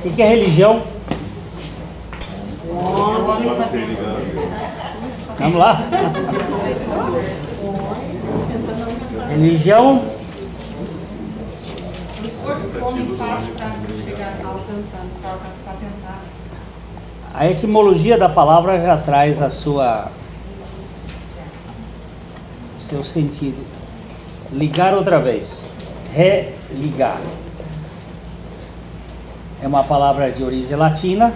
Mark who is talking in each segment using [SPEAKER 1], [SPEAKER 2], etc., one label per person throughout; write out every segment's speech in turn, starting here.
[SPEAKER 1] O que é religião? Vamos lá. Religião. A etimologia da palavra já traz o seu sentido. Ligar outra vez. Religar. É uma palavra de origem latina.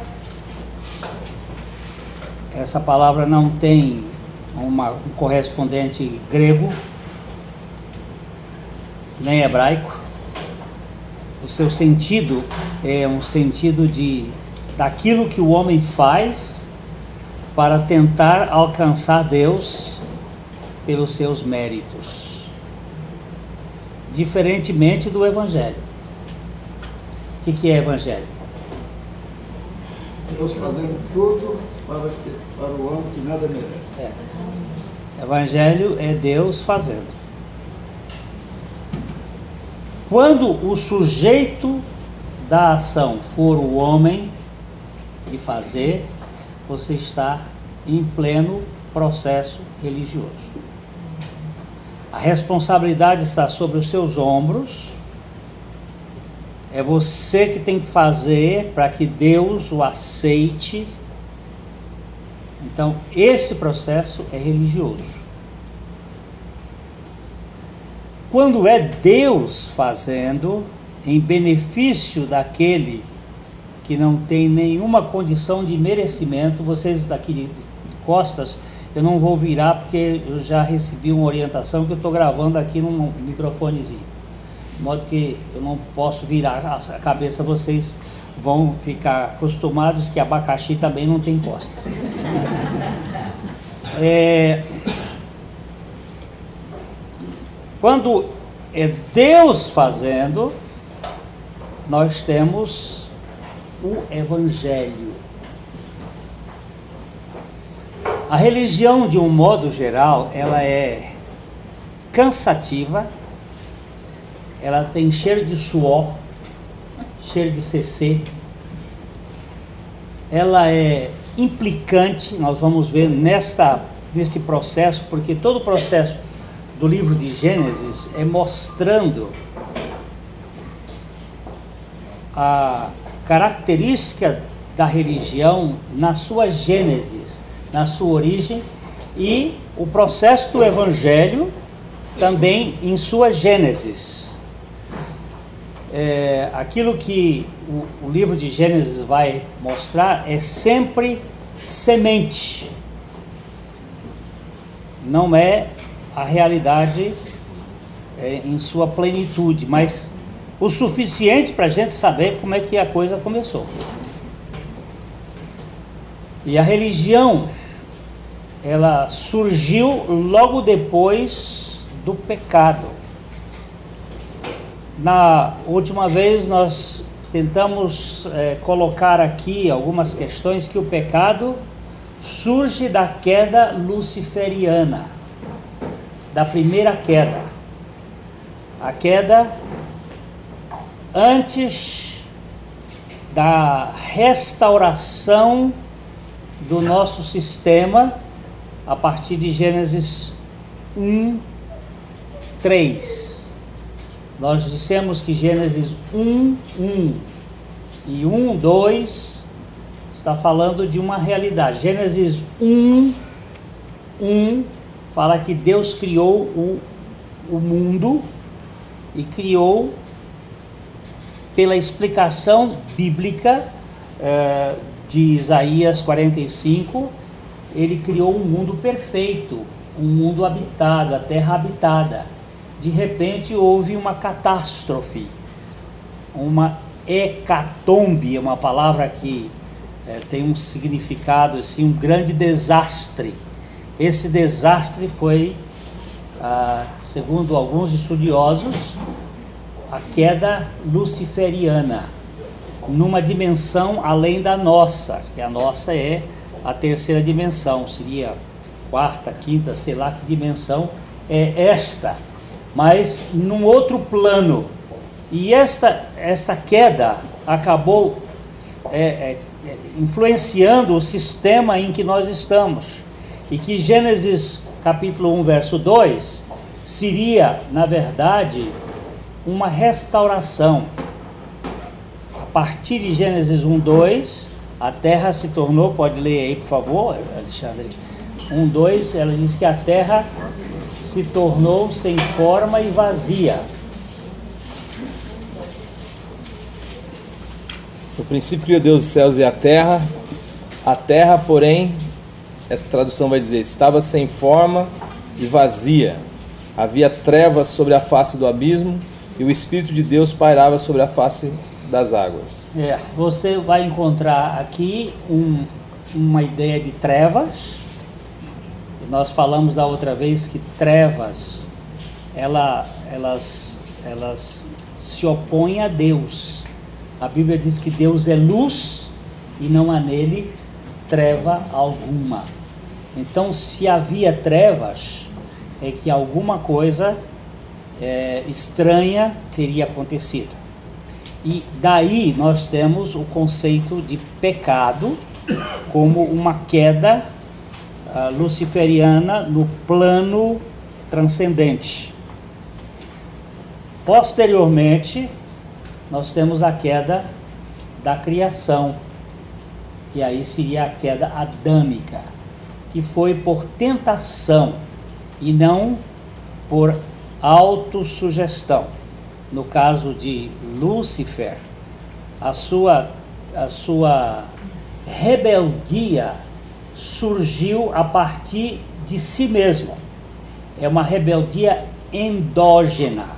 [SPEAKER 1] Essa palavra não tem um correspondente grego, nem hebraico. O seu sentido é um sentido daquilo que o homem faz para tentar alcançar Deus pelos seus méritos, diferentemente do Evangelho. O que é Evangelho?
[SPEAKER 2] Deus fazendo tudo para o homem que nada merece.
[SPEAKER 1] Evangelho é Deus fazendo. Quando o sujeito da ação for o homem de fazer, você está em pleno processo religioso. A responsabilidade está sobre os seus ombros. É você que tem que fazer para que Deus o aceite. Então, esse processo é religioso. Quando é Deus fazendo, em benefício daquele que não tem nenhuma condição de merecimento, vocês daqui de costas, eu não vou virar porque eu já recebi uma orientação que eu estou gravando aqui num microfonezinho. De modo que eu não posso virar a cabeça, vocês vão ficar acostumados que abacaxi também não tem costa. Quando é Deus fazendo, nós temos o Evangelho. A religião, de um modo geral, ela é cansativa, ela tem cheiro de suor, cheiro de CC, ela é implicante. Nós vamos ver neste processo, porque todo o processo do livro de Gênesis é mostrando a característica da religião na sua gênese, na sua origem, e o processo do Evangelho também em sua gênese. Aquilo que o livro de Gênesis vai mostrar é sempre semente, não é a realidade em sua plenitude, mas o suficiente para a gente saber como é que a coisa começou. E a religião, ela surgiu logo depois do pecado. Na última vez nós tentamos colocar aqui algumas questões que o pecado surge da queda luciferiana, da primeira queda. A queda antes da restauração do nosso sistema, a partir de Gênesis 1:3. Nós dissemos que Gênesis 1:1 e 1:2 está falando de uma realidade. Gênesis 1:1 fala que Deus criou o mundo e criou, pela explicação bíblica de Isaías 45, ele criou um mundo perfeito, um mundo habitado, a terra habitada. De repente houve uma catástrofe, uma hecatombe, uma palavra que tem um significado assim, um grande desastre. Esse desastre foi, segundo alguns estudiosos, a queda luciferiana, numa dimensão além da nossa, que a nossa é a terceira dimensão, seria quarta, quinta, sei lá que dimensão é esta, mas num outro plano. E esta queda acabou influenciando o sistema em que nós estamos. E que Gênesis capítulo 1, verso 2, seria, na verdade, uma restauração. A partir de Gênesis 1, 2, a terra se tornou, pode ler aí, por favor, Alexandre, 1, 2, ela diz que a terra se tornou sem forma e vazia.
[SPEAKER 3] No princípio criou Deus os céus e a terra, porém, essa tradução vai dizer, estava sem forma e vazia. Havia trevas sobre a face do abismo e o Espírito de Deus pairava sobre a face das águas.
[SPEAKER 1] Você vai encontrar aqui uma ideia de trevas. Nós falamos da outra vez que trevas, elas se opõem a Deus. A Bíblia diz que Deus é luz e não há nele treva alguma. Então, se havia trevas, é que alguma coisa estranha teria acontecido. E daí nós temos o conceito de pecado como uma queda luciferiana no plano transcendente. Posteriormente, nós temos a queda da criação, que aí seria a queda adâmica, que foi por tentação e não por autossugestão. No caso de Lúcifer, a sua rebeldia surgiu a partir de si mesmo. É uma rebeldia endógena,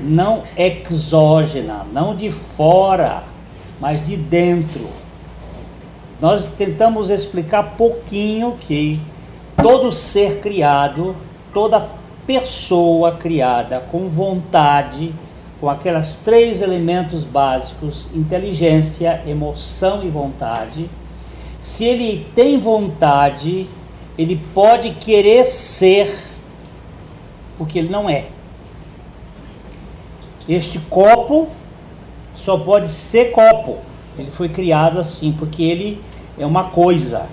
[SPEAKER 1] não exógena, não de fora, mas de dentro. Nós tentamos explicar pouquinho que todo ser criado, toda pessoa criada com vontade, com aqueles 3 elementos básicos, inteligência, emoção e vontade, se ele tem vontade, ele pode querer ser o que ele não é. Este copo só pode ser copo. Ele foi criado assim, porque ele é uma coisa.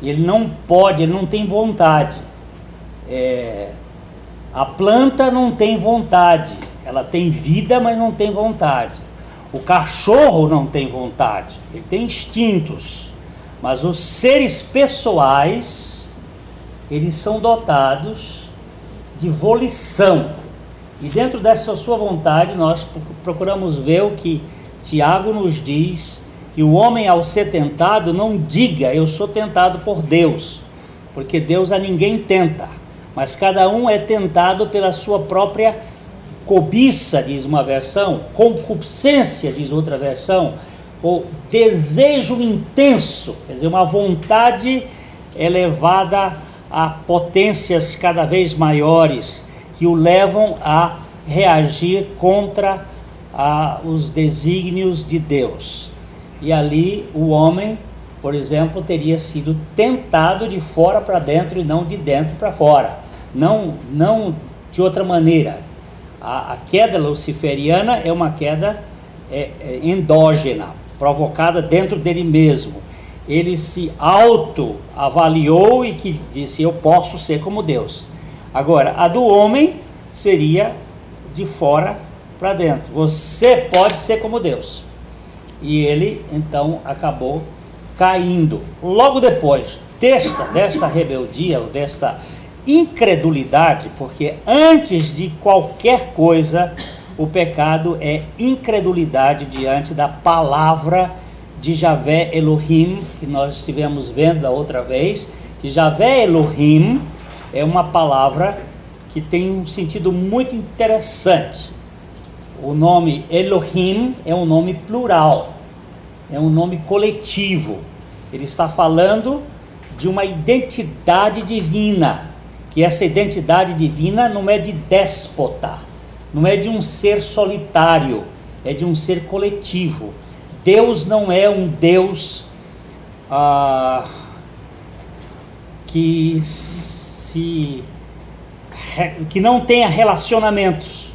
[SPEAKER 1] Ele não pode, ele não tem vontade. A planta não tem vontade. Ela tem vida, mas não tem vontade. O cachorro não tem vontade. Ele tem instintos. Mas os seres pessoais, eles são dotados de volição. E dentro dessa sua vontade, nós procuramos ver o que Tiago nos diz, que o homem ao ser tentado não diga, eu sou tentado por Deus, porque Deus a ninguém tenta, mas cada um é tentado pela sua própria cobiça, diz uma versão, concupiscência, diz outra versão, ou desejo intenso, quer dizer, uma vontade elevada a potências cada vez maiores, que o levam a reagir contra os desígnios de Deus. E ali o homem, por exemplo, teria sido tentado de fora para dentro e não de dentro para fora. Não de outra maneira. A queda luciferiana é uma queda endógena, provocada dentro dele mesmo. Ele se autoavaliou e que disse, eu posso ser como Deus. Agora, a do homem seria de fora para dentro. Você pode ser como Deus. E ele, então, acabou caindo. Logo depois desta rebeldia, ou desta incredulidade, porque antes de qualquer coisa, o pecado é incredulidade diante da palavra de Javé Elohim, que nós estivemos vendo da outra vez, que Javé Elohim é uma palavra que tem um sentido muito interessante. O nome Elohim é um nome plural, é um nome coletivo. Ele está falando de uma identidade divina, que essa identidade divina não é de déspota, não é de um ser solitário, é de um ser coletivo. Deus não é um Deus que não tenha relacionamentos.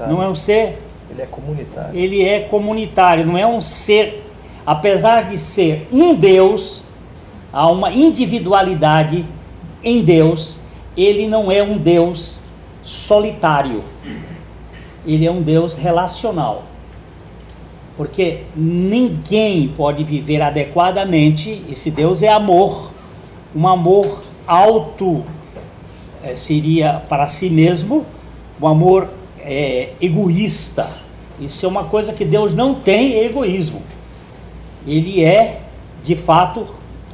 [SPEAKER 1] Não é um ser
[SPEAKER 3] Ele é comunitário.
[SPEAKER 1] Ele é comunitário, não é um ser, apesar de ser um Deus, há uma individualidade em Deus, ele não é um Deus solitário, ele é um Deus relacional, porque ninguém pode viver adequadamente, esse Deus é amor, um amor alto, seria para si mesmo, um amor egoísta. Isso é uma coisa que Deus não tem, egoísmo. Ele é, de fato,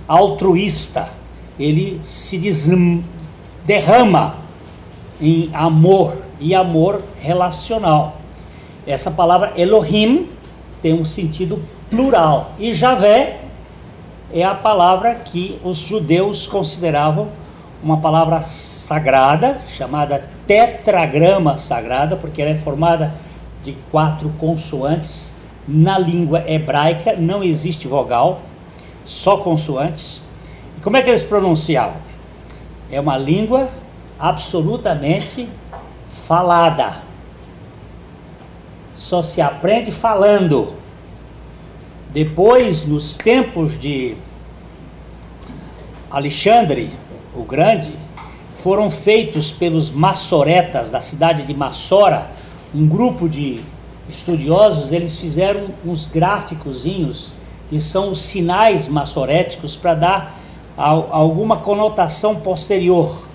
[SPEAKER 1] altruísta. Ele se derrama em amor, e amor relacional. Essa palavra Elohim tem um sentido plural, e Javé é a palavra que os judeus consideravam uma palavra sagrada, chamada tetragrama sagrada, porque ela é formada de 4 consoantes. Na língua hebraica não existe vogal, só consoantes. E como é que eles pronunciavam? É uma língua absolutamente falada. Só se aprende falando. Depois, nos tempos de Alexandre o Grande, foram feitos pelos massoretas da cidade de Massora, um grupo de estudiosos. Eles fizeram uns gráficozinhos que são os sinais massoréticos para dar alguma conotação posterior.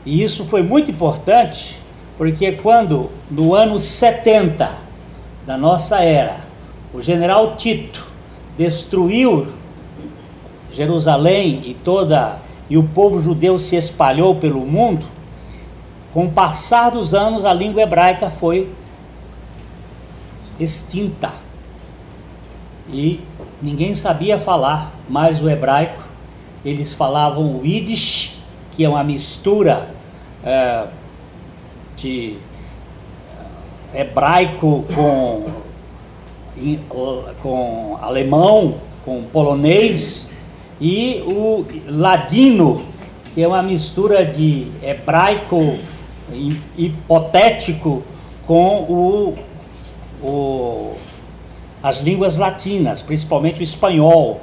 [SPEAKER 1] E isso foi muito importante, porque quando no ano 70 da nossa era, o general Tito destruiu Jerusalém e o povo judeu se espalhou pelo mundo, com o passar dos anos a língua hebraica foi extinta. E ninguém sabia falar mais o hebraico. Eles falavam o Yiddish, que é uma mistura de hebraico com alemão, com polonês, e o ladino, que é uma mistura de hebraico hipotético com as línguas latinas, principalmente o espanhol,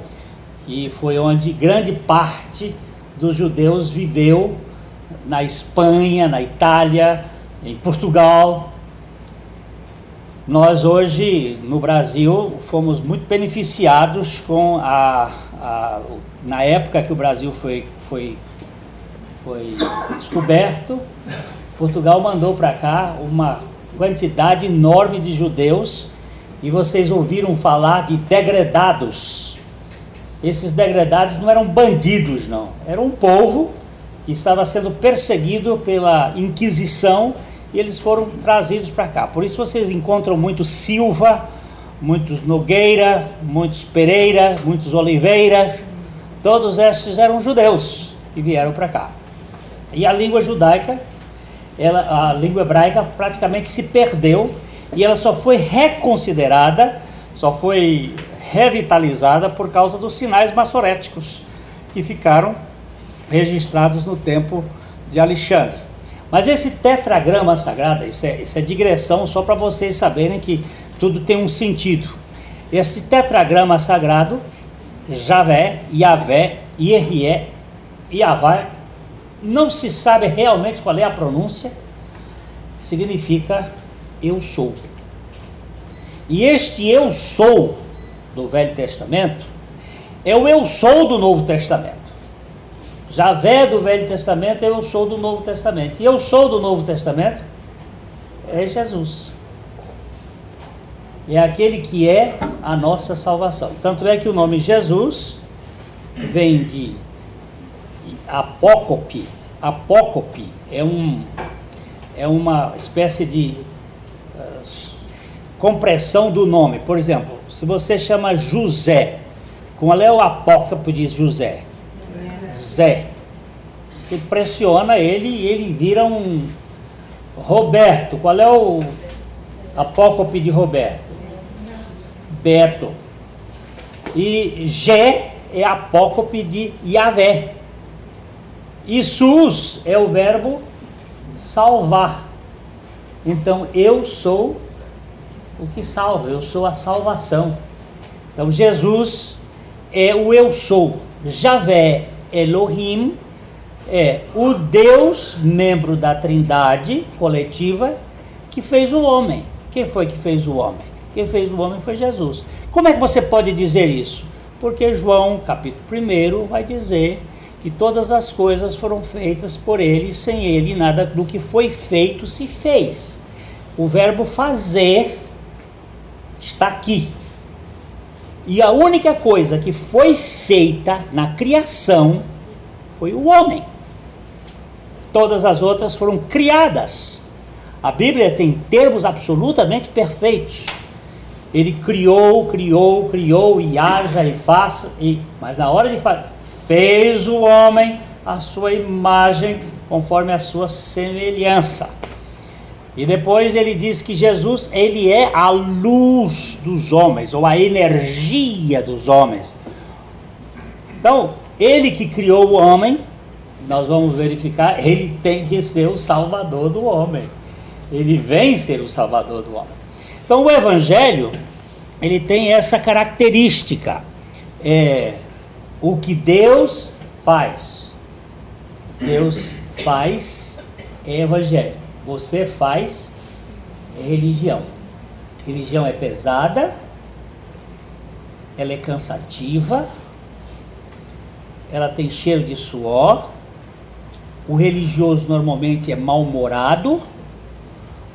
[SPEAKER 1] que foi onde grande parte dos judeus viveu, na Espanha, na Itália, em Portugal. Nós hoje, no Brasil, fomos muito beneficiados com na época que o Brasil foi descoberto. Portugal mandou para cá uma quantidade enorme de judeus, e vocês ouviram falar de degredados. Esses degredados não eram bandidos, não. Era um povo que estava sendo perseguido pela Inquisição, e eles foram trazidos para cá. Por isso vocês encontram muitos Silva, muitos Nogueira, muitos Pereira, muitos Oliveira. Todos esses eram judeus que vieram para cá. E a língua judaica, a língua hebraica praticamente se perdeu, e ela só foi reconsiderada, só foi revitalizada por causa dos sinais massoréticos que ficaram registrados no tempo de Alexandre. Mas esse tetragrama sagrado, isso é digressão só para vocês saberem que tudo tem um sentido. Esse tetragrama sagrado, Javé, Yavé, Yehie, Yavai, não se sabe realmente qual é a pronúncia, significa eu sou. E este eu sou do Velho Testamento é o eu sou do Novo Testamento. Javé do Velho Testamento é eu sou do Novo Testamento. E eu sou do Novo Testamento é Jesus. É aquele que é a nossa salvação. Tanto é que o nome Jesus vem de apócope. Apócope é uma espécie de compressão do nome. Por exemplo, se você chama José, qual é o apócope de José? Zé. Você pressiona ele e ele vira um Roberto. Qual é o apócope de Roberto? Beto. E Gé é apócope de Yavé. E Sus é o verbo salvar. Então eu sou o que salva, eu sou a salvação. Então Jesus é o eu sou. Javé Elohim é o Deus, membro da Trindade coletiva, que fez o homem. Quem foi que fez o homem? Quem fez o homem foi Jesus. Como é que você pode dizer isso? Porque João, capítulo 1, vai dizer que todas as coisas foram feitas por ele, sem ele nada do que foi feito se fez. O verbo fazer está aqui. E a única coisa que foi feita na criação foi o homem. Todas as outras foram criadas. A Bíblia tem termos absolutamente perfeitos. Ele criou, e haja e faça, mas na hora de fazer, fez o homem a sua imagem, conforme a sua semelhança. E depois ele diz que Jesus, ele é a luz dos homens, ou a energia dos homens. Então, ele que criou o homem, nós vamos verificar, ele tem que ser o salvador do homem. Ele vem ser o salvador do homem. Então o Evangelho, ele tem essa característica, o que Deus faz. Deus faz é Evangelho, você faz é religião. Religião é pesada, ela é cansativa, ela tem cheiro de suor, o religioso normalmente é mal-humorado,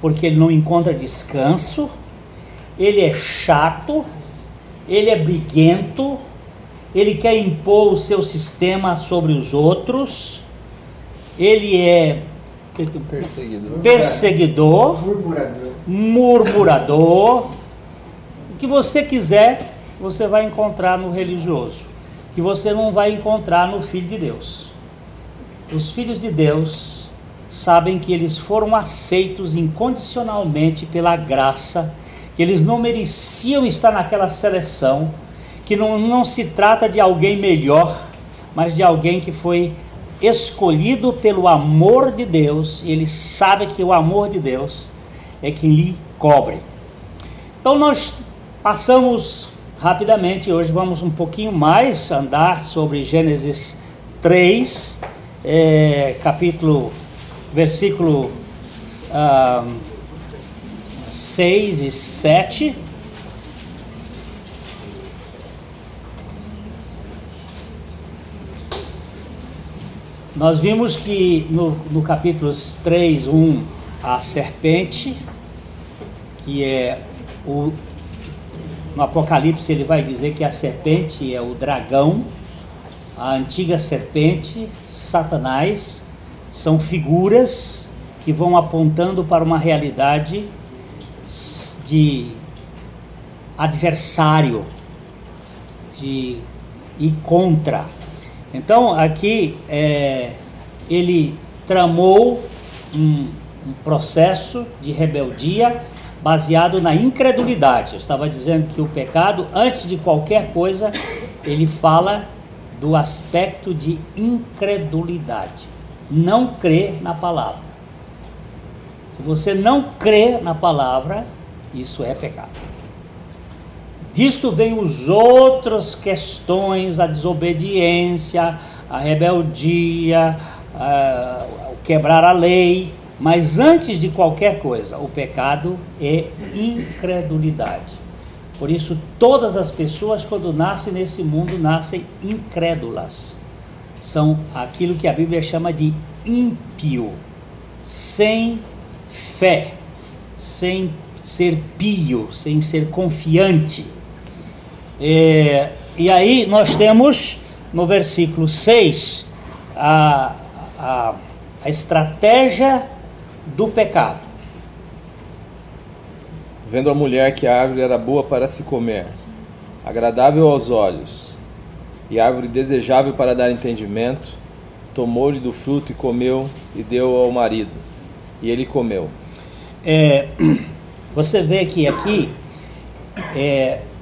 [SPEAKER 1] porque ele não encontra descanso, ele é chato, ele é briguento, ele quer impor o seu sistema sobre os outros, ele é perseguidor, murmurador. O que você quiser, você vai encontrar no religioso, que você não vai encontrar no Filho de Deus. Os filhos de Deus sabem que eles foram aceitos incondicionalmente pela graça, que eles não mereciam estar naquela seleção, que não se trata de alguém melhor, mas de alguém que foi escolhido pelo amor de Deus. Ele sabe que o amor de Deus é quem lhe cobre. Então nós passamos rapidamente, hoje vamos um pouquinho mais andar sobre Gênesis 3, versículo 6 e 7. Nós vimos que no capítulo 3, 1, a serpente, que é no Apocalipse ele vai dizer que a serpente é o dragão, a antiga serpente, Satanás, são figuras que vão apontando para uma realidade de adversário, de ir contra. Então aqui ele tramou um processo de rebeldia baseado na incredulidade. Eu estava dizendo que o pecado, antes de qualquer coisa, ele fala do aspecto de incredulidade. Não crer na palavra. Se você não crê na palavra, isso é pecado. Disto vem as outras questões, a desobediência, a rebeldia, o quebrar a lei. Mas antes de qualquer coisa, o pecado é incredulidade. Por isso, todas as pessoas, quando nascem nesse mundo, nascem incrédulas. São aquilo que a Bíblia chama de ímpio, sem fé, sem ser pio, sem ser confiante. E aí nós temos no versículo 6 a estratégia do pecado.
[SPEAKER 3] Vendo a mulher que a árvore era boa para se comer, agradável aos olhos, e árvore desejável para dar entendimento, tomou-lhe do fruto e comeu, e deu ao marido, e ele comeu.
[SPEAKER 1] Você vê que aqui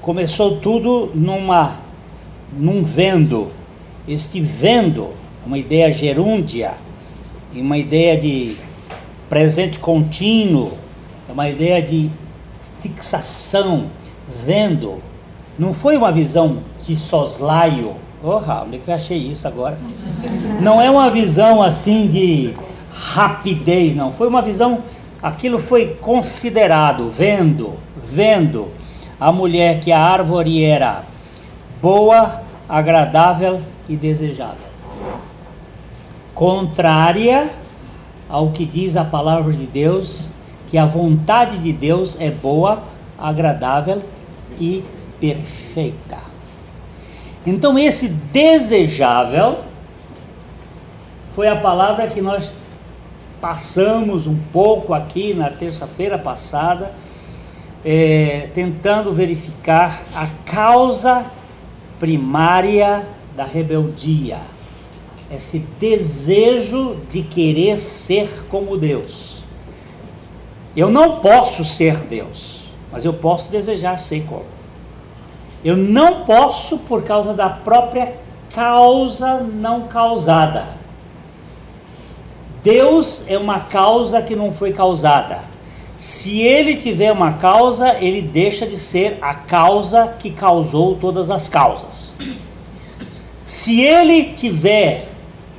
[SPEAKER 1] começou tudo num vendo. Este vendo é uma ideia gerúndia, uma ideia de presente contínuo, é uma ideia de fixação, vendo. Não foi uma visão de soslaio. Oh, Raul, onde é que eu achei isso agora? Não é uma visão assim de rapidez, não. Foi uma visão, aquilo foi considerado, vendo a mulher que a árvore era boa, agradável e desejável. Contrária ao que diz a palavra de Deus, que a vontade de Deus é boa, agradável e perfeita. Então esse desejável foi a palavra que nós passamos um pouco aqui na terça-feira passada, tentando verificar a causa primária da rebeldia. Esse desejo de querer ser como Deus. Eu não posso ser Deus, mas eu posso desejar ser como. Eu não posso por causa da própria causa não causada. Deus é uma causa que não foi causada. Se ele tiver uma causa, ele deixa de ser a causa que causou todas as causas. Se ele tiver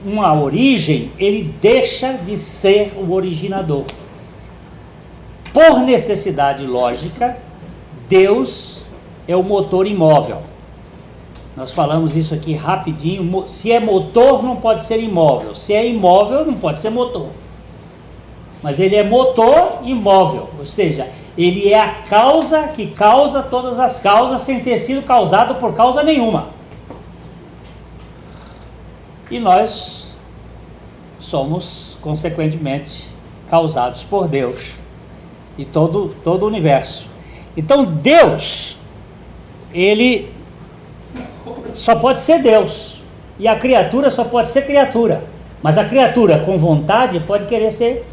[SPEAKER 1] uma origem, ele deixa de ser o originador. Por necessidade lógica, Deus é o motor imóvel. Nós falamos isso aqui rapidinho. Se é motor, não pode ser imóvel. Se é imóvel, não pode ser motor. Mas ele é motor imóvel, ou seja, ele é a causa que causa todas as causas sem ter sido causado por causa nenhuma. E nós somos, consequentemente, causados por Deus e todo o universo. Então Deus, ele só pode ser Deus, e a criatura só pode ser criatura, mas a criatura com vontade pode querer ser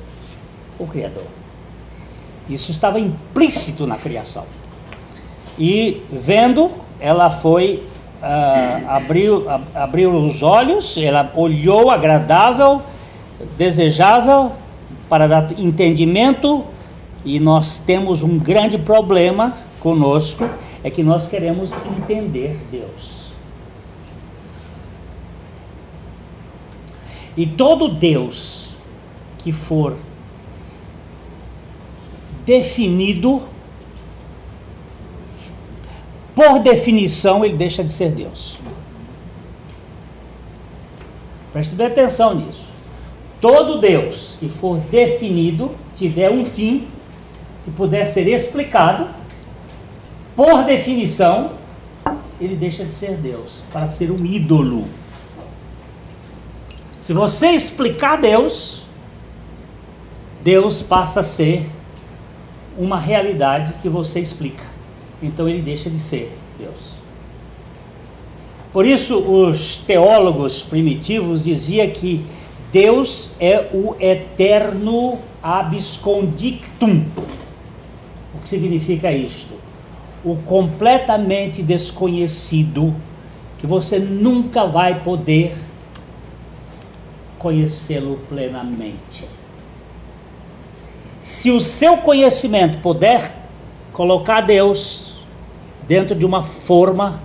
[SPEAKER 1] o Criador. Isso estava implícito na criação. E vendo, ela foi, abriu os olhos, ela olhou agradável, desejável, para dar entendimento, e nós temos um grande problema conosco, é que nós queremos entender Deus. E todo Deus que for definido, por definição, ele deixa de ser Deus. Preste bem atenção nisso. Todo Deus que for definido, tiver um fim, que puder ser explicado, por definição, ele deixa de ser Deus, para ser um ídolo. Se você explicar Deus, Deus passa a ser uma realidade que você explica. Então ele deixa de ser Deus. Por isso os teólogos primitivos diziam que Deus é o eterno abscondictum. O que significa isto? O completamente desconhecido, que você nunca vai poder conhecê-lo plenamente. Se o seu conhecimento puder colocar Deus dentro de uma forma,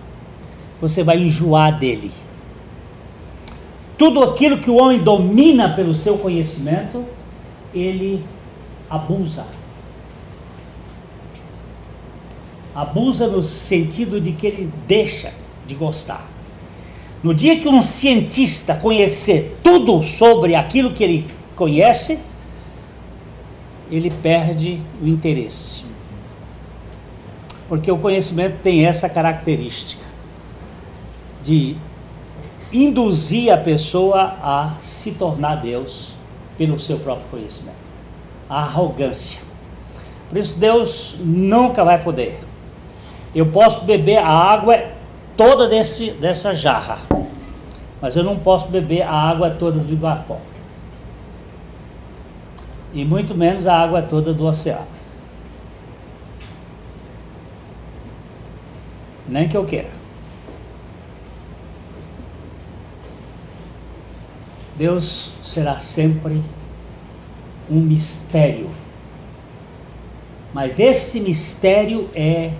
[SPEAKER 1] você vai enjoar dele. Tudo aquilo que o homem domina pelo seu conhecimento, ele abusa. Abusa no sentido de que ele deixa de gostar. No dia que um cientista conhecer tudo sobre aquilo que ele conhece, ele perde o interesse. Porque o conhecimento tem essa característica de induzir a pessoa a se tornar Deus pelo seu próprio conhecimento. A arrogância. Por isso Deus nunca vai poder. Eu posso beber a água toda dessa jarra, mas eu não posso beber a água toda do Iguapó. E muito menos a água toda do oceano. Nem que eu queira. Deus será sempre um mistério. Mas esse mistério é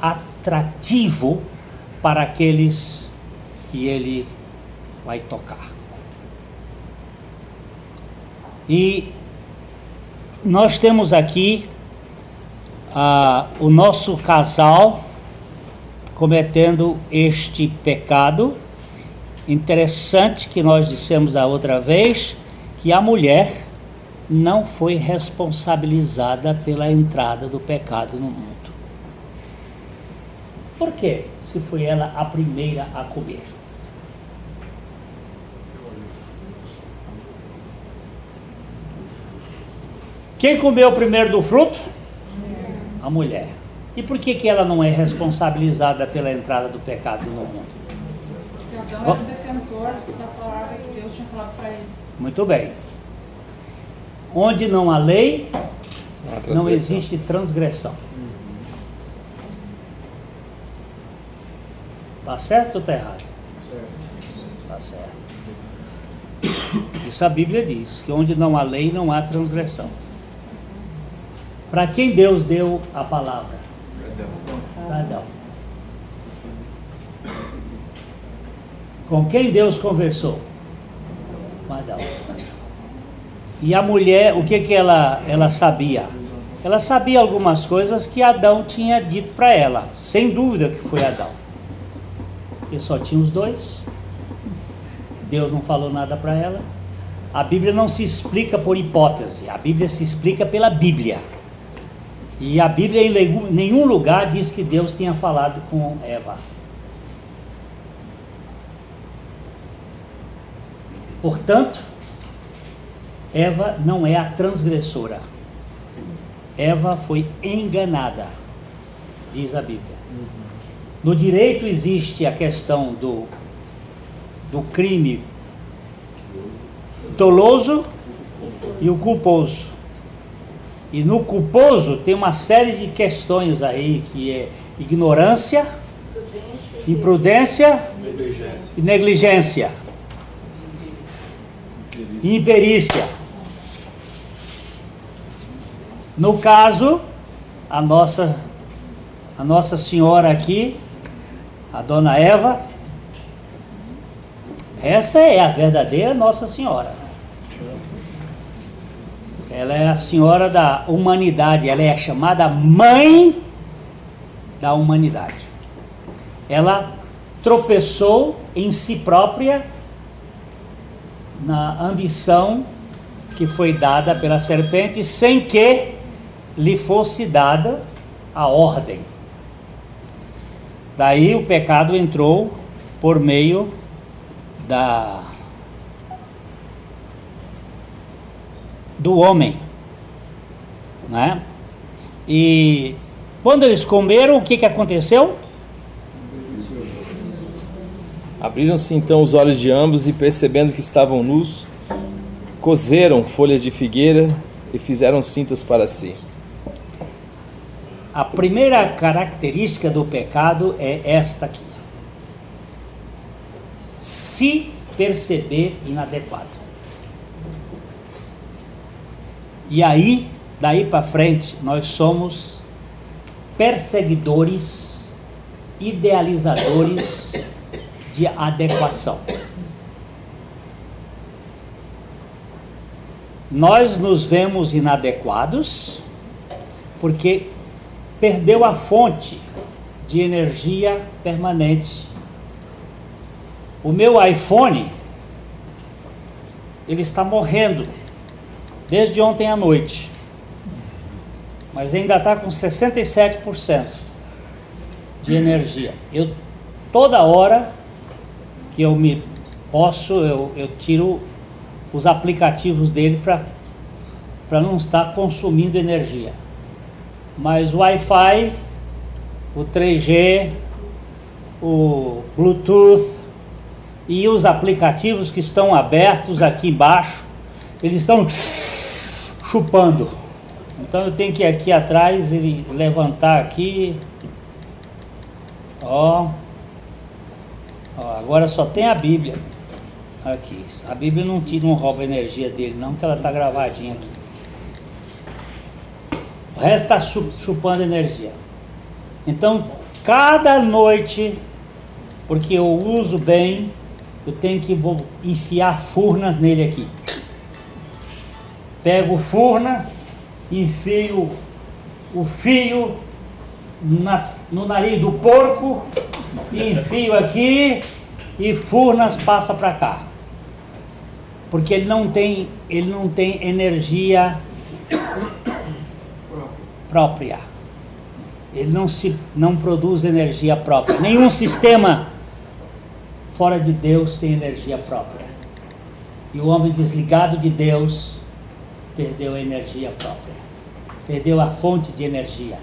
[SPEAKER 1] atrativo para aqueles que ele vai tocar. E nós temos aqui o nosso casal cometendo este pecado. Interessante que nós dissemos da outra vez que a mulher não foi responsabilizada pela entrada do pecado no mundo. Por quê? Se foi ela a primeira a comer. Quem comeu primeiro do fruto? A mulher. E por que ela não é responsabilizada pela entrada do pecado no mundo?
[SPEAKER 4] Porque Adão era o detentor da palavra que Deus tinha falado para ele.
[SPEAKER 1] Muito bem. Onde não há lei, não
[SPEAKER 3] transgressão.
[SPEAKER 1] existe transgressão. Tá certo ou tá errado? Tá certo. Isso a Bíblia diz, que onde não há lei, não há transgressão. Para quem Deus deu a palavra? Para Adão. Com quem Deus conversou? Com Adão. E a mulher, o que ela sabia? Ela sabia algumas coisas que Adão tinha dito para ela. Sem dúvida que foi Adão. Porque só tinha os dois. Deus não falou nada para ela. A Bíblia não se explica por hipótese. A Bíblia se explica pela Bíblia. E a Bíblia em nenhum lugar diz que Deus tenha falado com Eva. Portanto, Eva não é a transgressora. Eva foi enganada, diz a Bíblia. No direito existe a questão do crime doloso e o culposo. E no culposo tem uma série de questões aí, que é ignorância, imprudência e negligência. E imperícia. No caso, a Nossa Senhora aqui, a Dona Eva, essa é a verdadeira Nossa Senhora. Ela é a senhora da humanidade, ela é chamada mãe da humanidade. Ela tropeçou em si própria na ambição que foi dada pela serpente, sem que lhe fosse dada a ordem. Daí o pecado entrou por meio do homem, né? E quando eles comeram, o que aconteceu?
[SPEAKER 3] Abriram-se então os olhos de ambos e, percebendo que estavam nus, coseram folhas de figueira e fizeram cintas para si.
[SPEAKER 1] A primeira característica do pecado é esta aqui: se perceber inadequado. E aí, daí para frente, nós somos perseguidores, idealizadores de adequação. Nós nos vemos inadequados porque perdeu a fonte de energia permanente. O meu iPhone, ele está morrendo desde ontem à noite, mas ainda está com 67% de energia. Toda hora que eu eu tiro os aplicativos dele para não estar consumindo energia. Mas o Wi-Fi, o 3G, o Bluetooth e os aplicativos que estão abertos aqui embaixo, eles estão chupando. Então eu tenho que ir aqui atrás e levantar aqui. Agora só tem a Bíblia aqui. A Bíblia não rouba a energia dele não, que ela está gravadinha aqui. O resto está chupando energia. Então, cada noite, porque eu uso bem, eu tenho que enfiar furnas nele aqui. Pego furna, enfio o fio no nariz do porco, enfio aqui e furnas passa para cá. Porque ele não tem energia própria. Ele não produz energia própria. Nenhum sistema fora de Deus tem energia própria. E o homem desligado de Deus perdeu a energia própria. Perdeu a fonte de energia.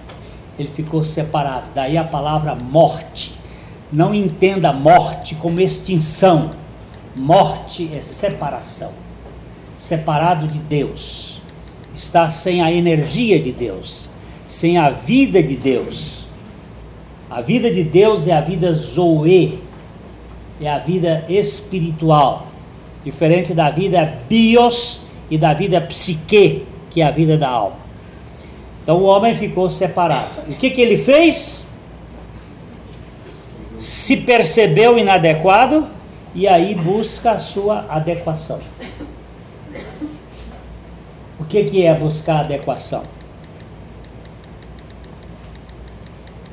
[SPEAKER 1] Ele ficou separado. Daí a palavra morte. Não entenda morte como extinção. Morte é separação. Separado de Deus. Está sem a energia de Deus. Sem a vida de Deus. A vida de Deus é a vida zoe. É a vida espiritual. Diferente da vida bios e da vida psique, que é a vida da alma. Então o homem ficou separado. E o que ele fez? Se percebeu inadequado e aí busca a sua adequação. O que é buscar adequação?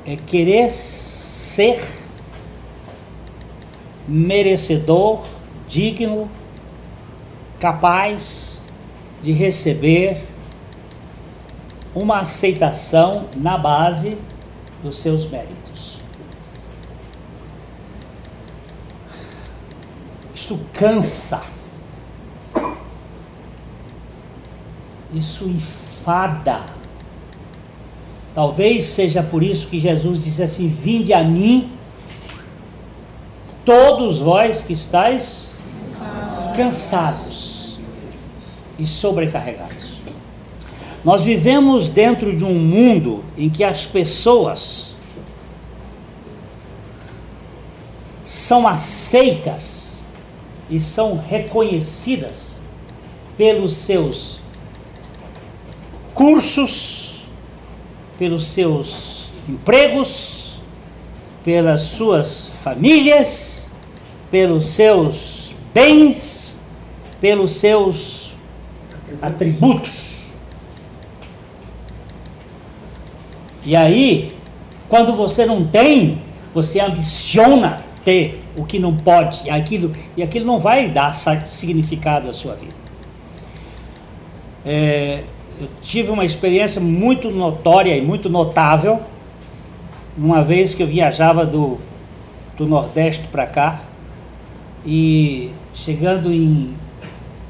[SPEAKER 1] É querer ser merecedor, digno, capaz de receber uma aceitação na base dos seus méritos. Isto cansa. Isso enfada. Talvez seja por isso que Jesus disse assim: vinde a mim, todos vós que estáis cansados e sobrecarregados. Nós vivemos dentro de um mundo em que as pessoas são aceitas e são reconhecidas pelos seus cursos, pelos seus empregos, pelas suas famílias, pelos seus bens, pelos seus atributos. E aí, quando você não tem, você ambiciona ter o que não pode, e aquilo não vai dar significado à sua vida. Eu tive uma experiência muito notória e muito notável, uma vez que eu viajava do Nordeste para cá, e chegando em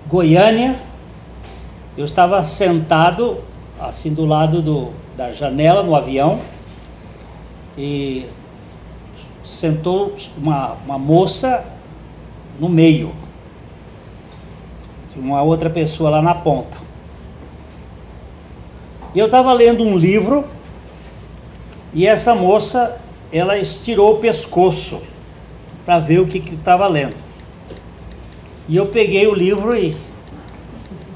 [SPEAKER 1] Goiânia, eu estava sentado assim do lado da janela no avião, e sentou uma moça no meio, uma outra pessoa lá na ponta. E eu estava lendo um livro, e essa moça, ela estirou o pescoço para ver o que estava lendo. E eu peguei o livro e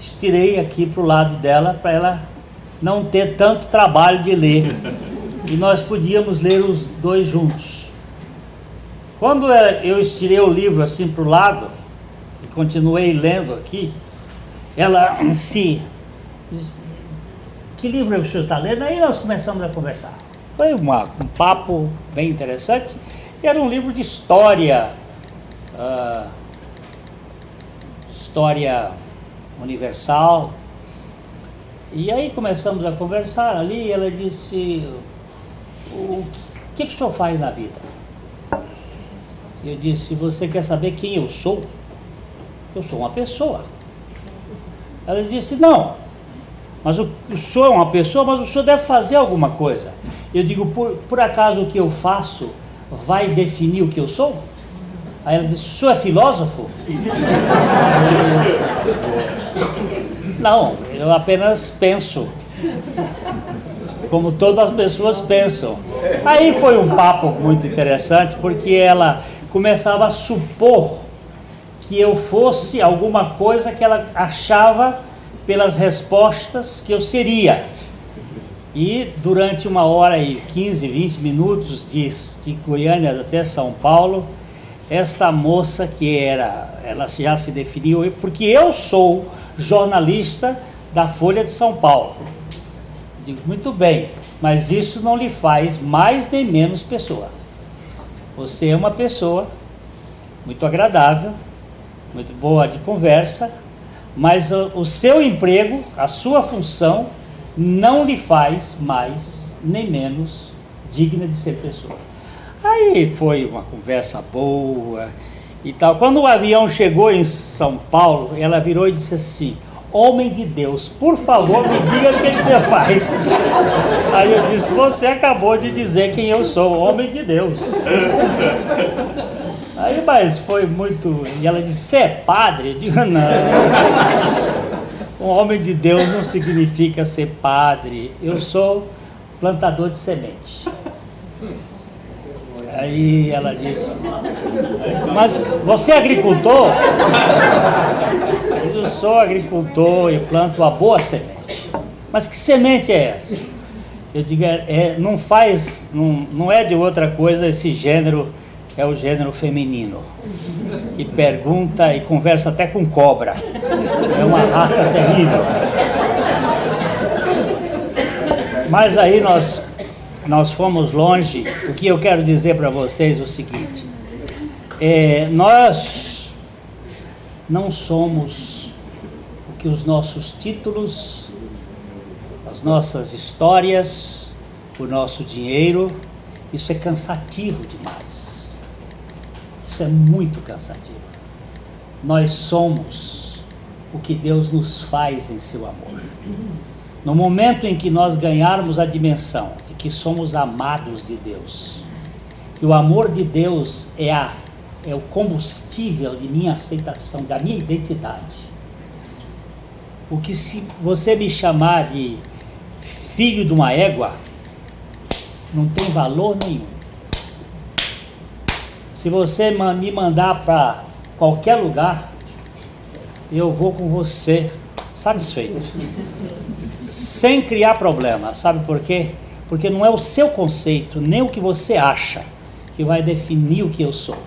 [SPEAKER 1] estirei aqui para o lado dela, para ela não ter tanto trabalho de ler. E nós podíamos ler os dois juntos. Quando eu estirei o livro assim para o lado, e continuei lendo aqui, ela disse: que livro o senhor está lendo? Aí nós começamos a conversar. Foi um papo bem interessante. Era um livro de história, história universal. E aí começamos a conversar ali, e ela disse: o que o senhor faz na vida? Eu disse: você quer saber quem eu sou? Eu sou uma pessoa. Ela disse: não, mas o senhor é uma pessoa, mas o senhor deve fazer alguma coisa. Eu digo: por acaso o que eu faço vai definir o que eu sou? Aí ela disse: o senhor é filósofo? Não, eu apenas penso, como todas as pessoas pensam. Aí foi um papo muito interessante, porque ela começava a supor que eu fosse alguma coisa que ela achava pelas respostas que eu seria. E durante 1h15, 20 minutos de Goiânia até São Paulo, essa moça ela já se definiu, porque eu sou jornalista da Folha de São Paulo. Digo, muito bem, mas isso não lhe faz mais nem menos pessoa. Você é uma pessoa muito agradável, muito boa de conversa, mas o seu emprego, a sua função, não lhe faz mais nem menos digna de ser pessoa. Aí foi uma conversa boa e tal. Quando o avião chegou em São Paulo, ela virou e disse assim: homem de Deus, por favor, me diga o que você faz. Aí eu disse: você acabou de dizer quem eu sou, homem de Deus. Aí, mas foi muito... E ela disse: você é padre? Eu digo: não. Um homem de Deus não significa ser padre. Eu sou plantador de semente. Aí ela disse: mas você é agricultor? Eu sou agricultor e planto uma boa semente. Mas que semente é essa? Eu digo: não é de outra coisa, esse gênero é o gênero feminino, que pergunta e conversa até com cobra. É uma raça terrível. Mas aí nós fomos longe. O que eu quero dizer para vocês é o seguinte: nós não somos o que os nossos títulos, as nossas histórias, o nosso dinheiro. Isso é cansativo demais. Isso é muito cansativo. Nós somos o que Deus nos faz em seu amor. No momento em que nós ganharmos a dimensão de que somos amados de Deus, que o amor de Deus é o combustível de minha aceitação, da minha identidade. O que, se você me chamar de filho de uma égua, não tem valor nenhum. Se você me mandar para qualquer lugar, eu vou com você satisfeito, sem criar problema. Sabe por quê? Porque não é o seu conceito, nem o que você acha, que vai definir o que eu sou.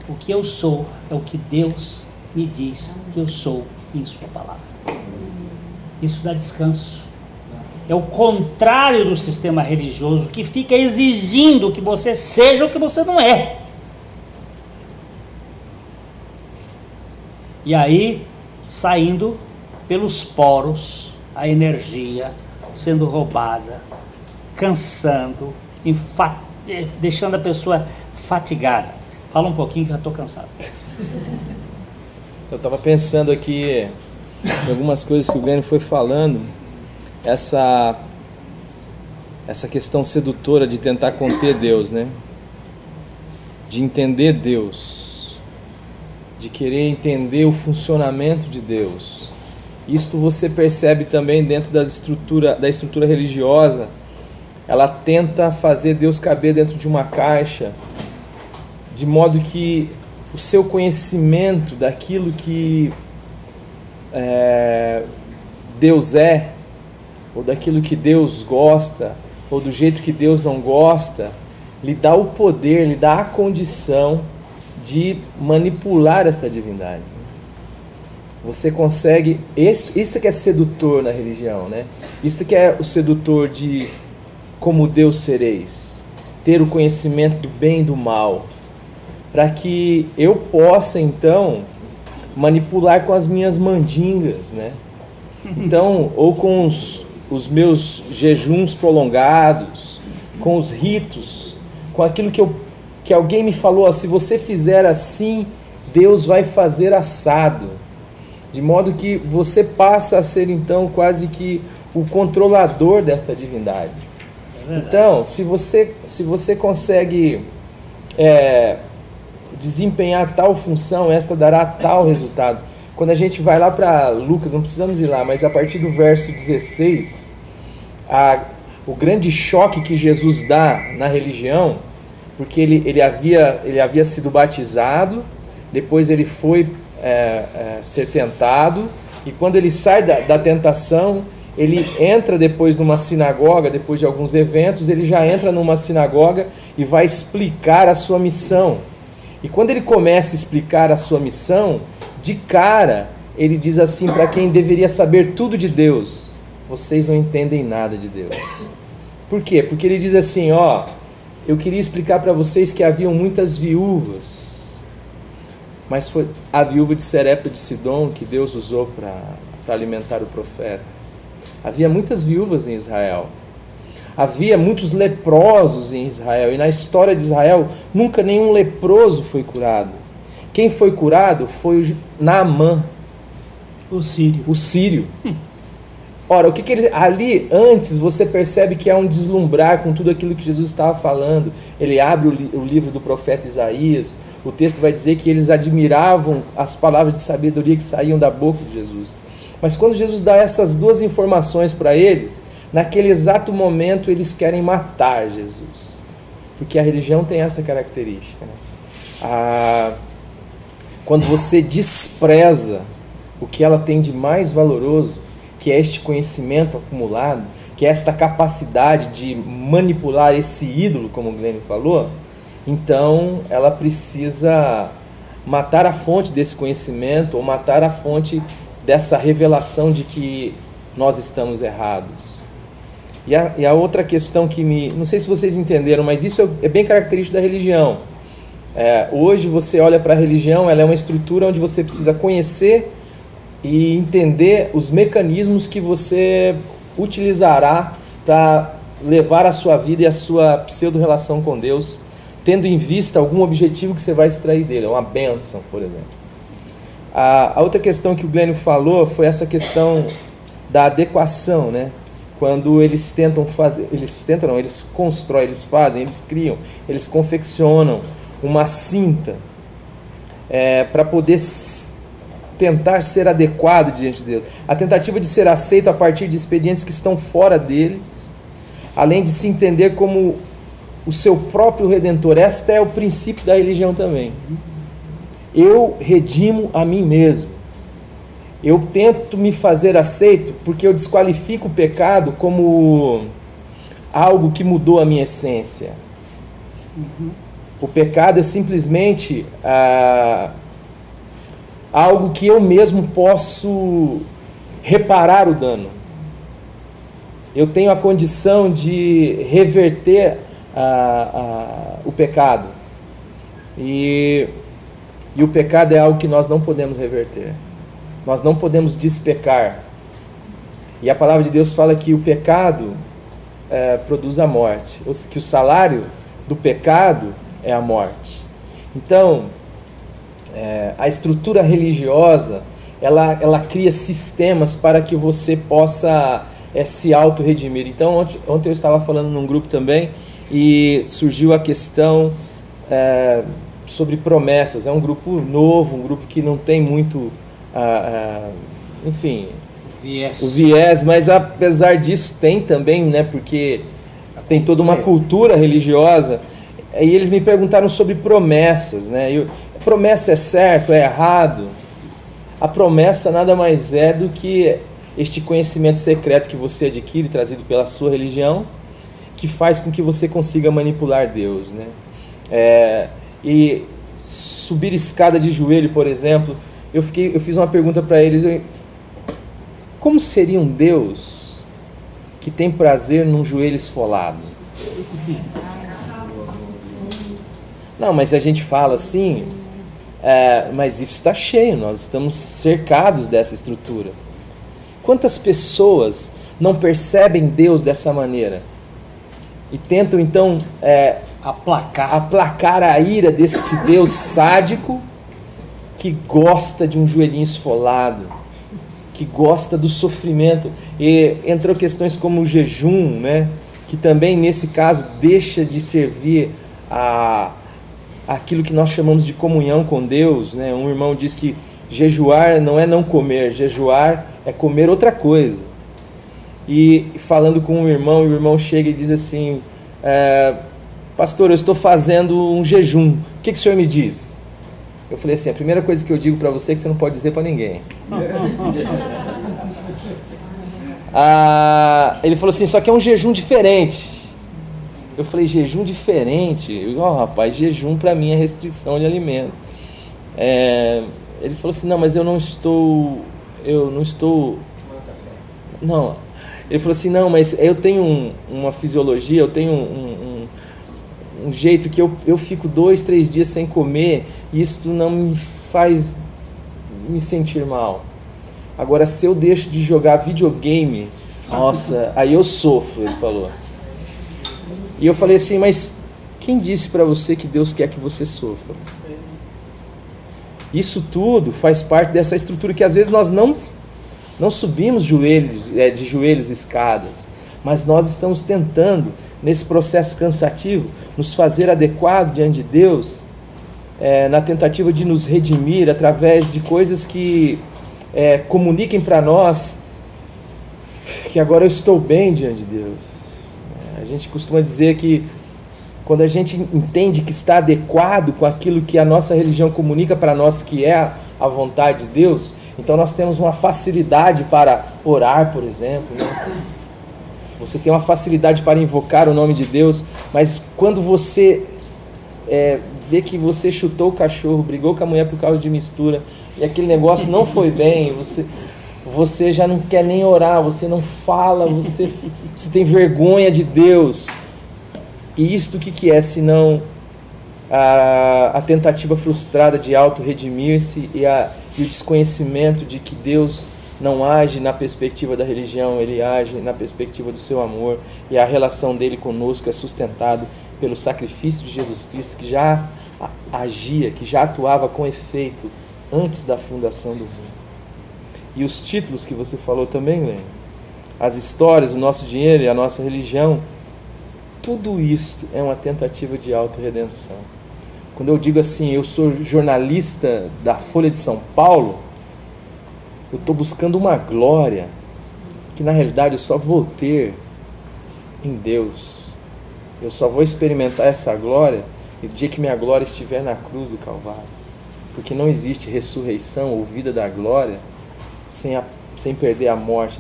[SPEAKER 1] O que eu sou é o que Deus me diz que eu sou em sua palavra. Isso dá descanso. É o contrário do sistema religioso, que fica exigindo que você seja o que você não é. E aí, saindo pelos poros, a energia sendo roubada, cansando, deixando a pessoa fatigada. Fala um pouquinho que eu estou cansado.
[SPEAKER 3] Eu estava pensando aqui em algumas coisas que o Glenn foi falando, essa questão sedutora de tentar conter Deus, né? De entender Deus, de querer entender o funcionamento de Deus. Isto você percebe também dentro da estrutura religiosa. Ela tenta fazer Deus caber dentro de uma caixa, de modo que o seu conhecimento daquilo que Deus é, ou daquilo que Deus gosta, ou do jeito que Deus não gosta, lhe dá o poder, lhe dá a condição de manipular essa divindade. Você consegue, isso que é sedutor na religião, né? Isso que é o sedutor de como Deus sereis, ter o conhecimento do bem e do mal, para que eu possa então manipular com as minhas mandingas, né? Então, ou com os meus jejuns prolongados, com os ritos, com aquilo que alguém me falou: se você fizer assim, Deus vai fazer assado. De modo que você passa a ser então quase que o controlador desta divindade. Então, se você consegue desempenhar tal função, esta dará tal resultado. Quando a gente vai lá para Lucas, não precisamos ir lá, mas a partir do verso 16, o grande choque que Jesus dá na religião, porque ele havia sido batizado, depois ele foi ser tentado, e quando ele sai da tentação, ele entra depois numa sinagoga, depois de alguns eventos, ele já entra numa sinagoga e vai explicar a sua missão. E quando ele começa a explicar a sua missão, de cara, ele diz assim para quem deveria saber tudo de Deus: vocês não entendem nada de Deus. Por quê? Porque ele diz assim, eu queria explicar para vocês que haviam muitas viúvas, mas foi a viúva de Serepta de Sidom que Deus usou para alimentar o profeta. Havia muitas viúvas em Israel. Havia muitos leprosos em Israel. E na história de Israel, nunca nenhum leproso foi curado. Quem foi curado foi o Naamã,
[SPEAKER 1] O sírio.
[SPEAKER 3] o sírio. Ora, o que ele... ali, antes, você percebe que há um deslumbrar com tudo aquilo que Jesus estava falando. Ele abre o livro do profeta Isaías. O texto vai dizer que eles admiravam as palavras de sabedoria que saíam da boca de Jesus. Mas quando Jesus dá essas duas informações para eles, naquele exato momento eles querem matar Jesus. Porque a religião tem essa característica, né? Quando você despreza o que ela tem de mais valoroso, que é este conhecimento acumulado, que é esta capacidade de manipular esse ídolo, como o Glenn falou, então ela precisa matar a fonte desse conhecimento, ou matar a fonte dessa revelação de que nós estamos errados. E a outra questão que não sei se vocês entenderam, mas isso é bem característico da religião. Hoje você olha para a religião, ela é uma estrutura onde você precisa conhecer e entender os mecanismos que você utilizará para levar a sua vida e a sua pseudo-relação com Deus, tendo em vista algum objetivo que você vai extrair dele, uma bênção, por exemplo. A outra questão que o Glenn falou foi essa questão da adequação, né? Quando eles tentam fazer, eles constroem, eles fazem, eles criam, eles confeccionam uma cinta para poder tentar ser adequado diante de Deus. A tentativa de ser aceito a partir de expedientes que estão fora deles, além de se entender como o seu próprio Redentor. Este é o princípio da religião também. Eu redimo a mim mesmo. Eu tento me fazer aceito porque eu desqualifico o pecado como algo que mudou a minha essência. O pecado é simplesmente algo que eu mesmo posso reparar o dano. Eu tenho a condição de reverter o pecado. E o pecado é algo que nós não podemos reverter. Nós não podemos despecar. E a palavra de Deus fala que o pecado produz a morte. Ou seja, que o salário do pecado é a morte. Então, a estrutura religiosa, ela cria sistemas para que você possa se auto-redimir. Então, ontem eu estava falando num grupo também e surgiu a questão sobre promessas. É um grupo novo, um grupo que não tem muito, enfim, o viés, mas apesar disso tem também, né, porque tem toda uma cultura religiosa. E eles me perguntaram sobre promessas, né? Promessa é certo, é errado? A promessa nada mais é do que este conhecimento secreto que você adquire, trazido pela sua religião, que faz com que você consiga manipular Deus, né? E subir escada de joelho, por exemplo, eu fiz uma pergunta para eles: como seria um Deus que tem prazer num joelho esfolado? Não, mas a gente fala assim, mas isso está cheio, nós estamos cercados dessa estrutura. Quantas pessoas não percebem Deus dessa maneira? E tentam então aplacar a ira deste Deus sádico que gosta de um joelhinho esfolado, que gosta do sofrimento. E entrou questões como o jejum, né? Que também nesse caso deixa de servir aquilo que nós chamamos de comunhão com Deus, né? Um irmão diz que jejuar não é não comer, jejuar é comer outra coisa. E falando com um irmão, o irmão chega e diz assim: pastor, eu estou fazendo um jejum, o que o senhor me diz? Eu falei assim: a primeira coisa que eu digo para você é que você não pode dizer para ninguém. Ele falou assim, só que é um jejum diferente. Eu falei, jejum diferente? Rapaz, jejum para mim é restrição de alimento. Ele falou assim, não, mas eu não estou... Não, ele falou assim, não, mas eu tenho uma fisiologia, eu tenho um jeito que eu fico 2, 3 dias sem comer e isso não me faz me sentir mal. Agora, se eu deixo de jogar videogame, nossa, aí eu sofro, ele falou. E eu falei assim, mas quem disse para você que Deus quer que você sofra? Isso tudo faz parte dessa estrutura que às vezes nós não subimos de joelhos escadas, mas nós estamos tentando, nesse processo cansativo, nos fazer adequado diante de Deus, na tentativa de nos redimir através de coisas que comuniquem para nós que agora eu estou bem diante de Deus. A gente costuma dizer que quando a gente entende que está adequado com aquilo que a nossa religião comunica para nós que é a vontade de Deus, então nós temos uma facilidade para orar, por exemplo, né? Você tem uma facilidade para invocar o nome de Deus, mas quando você vê que você chutou o cachorro, brigou com a mulher por causa de mistura, e aquele negócio não foi bem, você já não quer nem orar, você não fala, você tem vergonha de Deus. E isto o que é, senão a tentativa frustrada de auto-redimir-se e o desconhecimento de que Deus não age na perspectiva da religião, Ele age na perspectiva do seu amor, e a relação dele conosco é sustentada pelo sacrifício de Jesus Cristo, que já agia, que já atuava com efeito antes da fundação do mundo. E os títulos que você falou também, Lênin, as histórias, o nosso dinheiro e a nossa religião, tudo isso é uma tentativa de autorredenção. Quando eu digo assim, eu sou jornalista da Folha de São Paulo, eu estou buscando uma glória que na realidade eu só vou ter em Deus. Eu só vou experimentar essa glória no dia que minha glória estiver na cruz do Calvário. Porque não existe ressurreição ou vida da glória sem perder a morte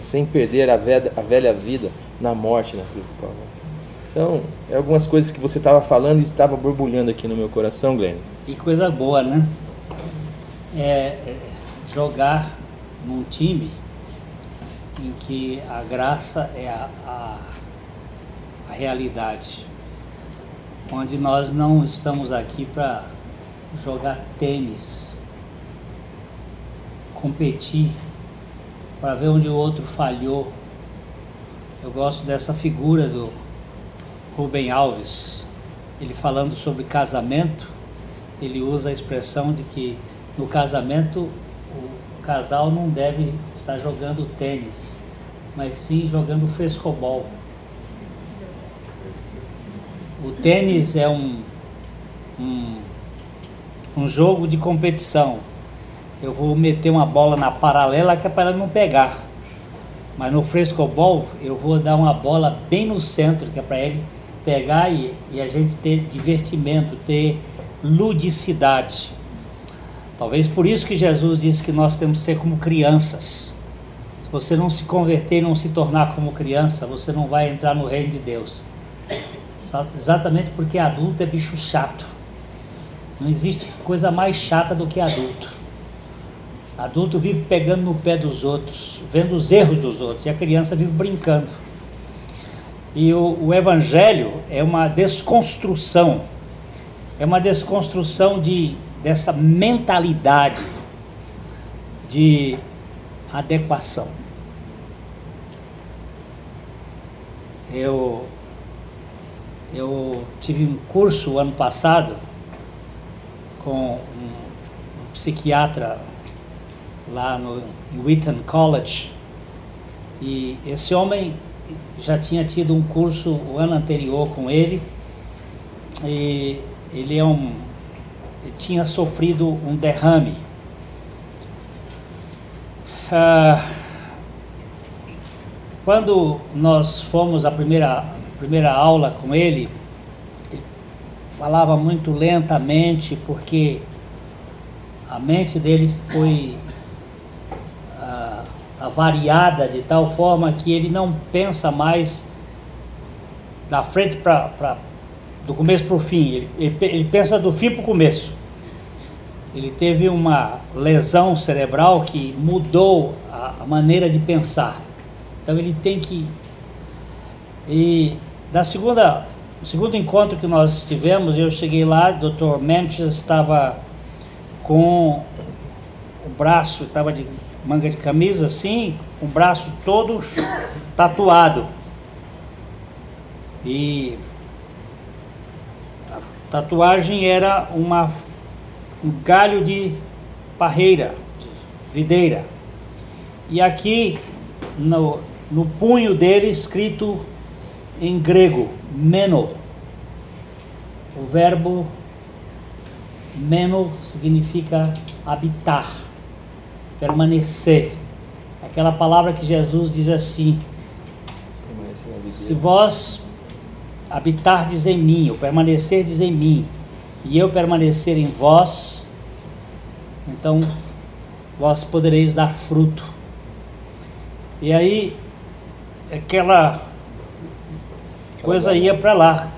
[SPEAKER 3] sem perder a velha vida na morte na cruz do Calvário. Então, algumas coisas que você estava falando e estava borbulhando aqui no meu coração, Glenn.
[SPEAKER 1] E coisa boa, né? Jogar num time em que a graça é a realidade, onde nós não estamos aqui para jogar tênis, competir, para ver onde o outro falhou. Eu gosto dessa figura do Rubem Alves, ele falando sobre casamento, ele usa a expressão de que no casamento o casal não deve estar jogando tênis, mas sim jogando frescobol. O tênis é um jogo de competição. Eu vou meter uma bola na paralela que é para ela não pegar. Mas no frescobol eu vou dar uma bola bem no centro, que é para ele pegar e a gente ter divertimento, ter ludicidade. Talvez por isso que Jesus disse que nós temos que ser como crianças. Se você não se converter e não se tornar como criança, você não vai entrar no reino de Deus. Exatamente porque adulto é bicho chato. Não existe coisa mais chata do que adulto. Adulto vive pegando no pé dos outros, vendo os erros dos outros, e a criança vive brincando. E o evangelho é uma desconstrução, dessa mentalidade de adequação. Eu tive um curso ano passado com um psiquiatra lá em Wheaton College, e esse homem já tinha tido um curso o ano anterior com ele, e ele tinha sofrido um derrame. Quando nós fomos à primeira aula com ele falava muito lentamente, porque a mente dele foi variada de tal forma que ele não pensa mais da frente do começo para o fim, ele pensa do fim para o começo. Ele teve uma lesão cerebral que mudou a maneira de pensar. Então ele tem que... E no segundo encontro que nós tivemos, eu cheguei lá, o Dr. Menches estava com o braço, estava de manga de camisa assim, com o braço todo tatuado. E a tatuagem era um galho de parreira, de videira. E aqui no punho dele escrito em grego, meno. O verbo meno significa habitar, permanecer. Aquela palavra que Jesus diz assim: se vós habitardes em mim, ou permanecerdes em mim, e eu permanecer em vós, então vós podereis dar fruto. E aí aquela coisa ia para lá.